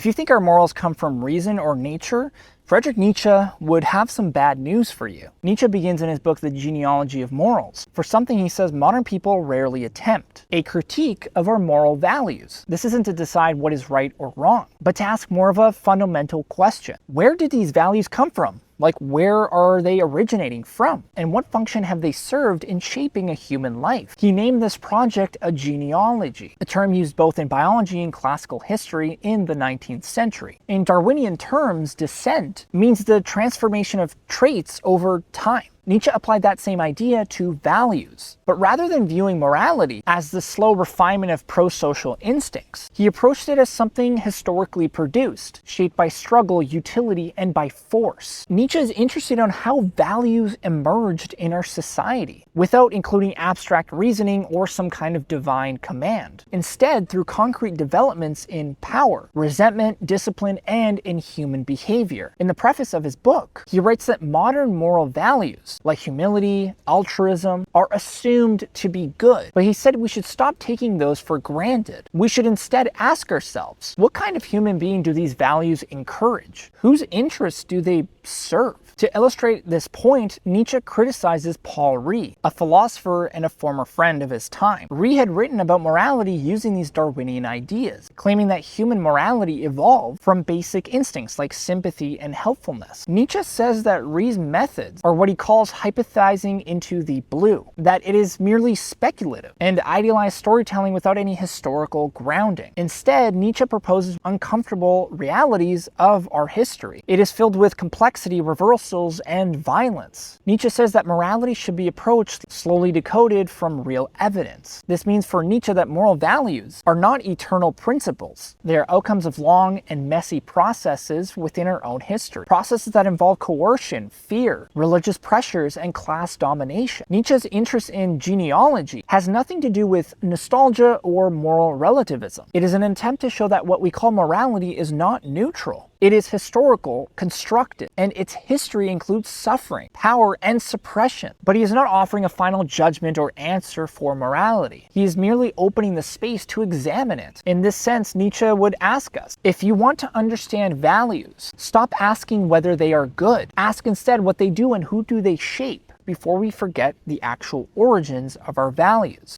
If you think our morals come from reason or nature, Friedrich Nietzsche would have some bad news for you. Nietzsche begins in his book The Genealogy of Morals for something he says modern people rarely attempt: a critique of our moral values. This isn't to decide what is right or wrong, but to ask more of a fundamental question. Where did these values come from? Like, where are they originating from? And what function have they served in shaping a human life? He named this project a genealogy, a term used both in biology and classical history in the 19th century. In Darwinian terms, descent means the transformation of traits over time. Nietzsche applied that same idea to values, but rather than viewing morality as the slow refinement of pro-social instincts, he approached it as something historically produced, shaped by struggle, utility, and by force. Nietzsche is interested in how values emerged in our society, without including abstract reasoning or some kind of divine command. Instead, through concrete developments in power, resentment, discipline, and in human behavior. In the preface of his book, he writes that modern moral values, like humility, altruism, are assumed to be good. But he said we should stop taking those for granted. We should instead ask ourselves, what kind of human being do these values encourage? Whose interests do they serve? To illustrate this point, Nietzsche criticizes Paul Riesz, a philosopher and a former friend of his time. Riesz had written about morality using these Darwinian ideas, claiming that human morality evolved from basic instincts like sympathy and helpfulness. Nietzsche says that Riesz's methods are what he calls hypothesizing into the blue, that it is merely speculative and idealized storytelling without any historical grounding. Instead, Nietzsche proposes uncomfortable realities of our history. It is filled with complexity, reversals, and violence. Nietzsche says that morality should be approached slowly decoded from real evidence. This means for Nietzsche that moral values are not eternal principles. They are outcomes of long and messy processes within our own history. Processes that involve coercion, fear, religious pressures, and class domination. Nietzsche's interest in genealogy has nothing to do with nostalgia or moral relativism. It is an attempt to show that what we call morality is not neutral. It is historical, constructed, and its history includes suffering, power, and suppression. But he is not offering a final judgment or answer for morality. He is merely opening the space to examine it. In this sense, Nietzsche would ask us, if you want to understand values, stop asking whether they are good. Ask instead what they do and who do they shape, before we forget the actual origins of our values.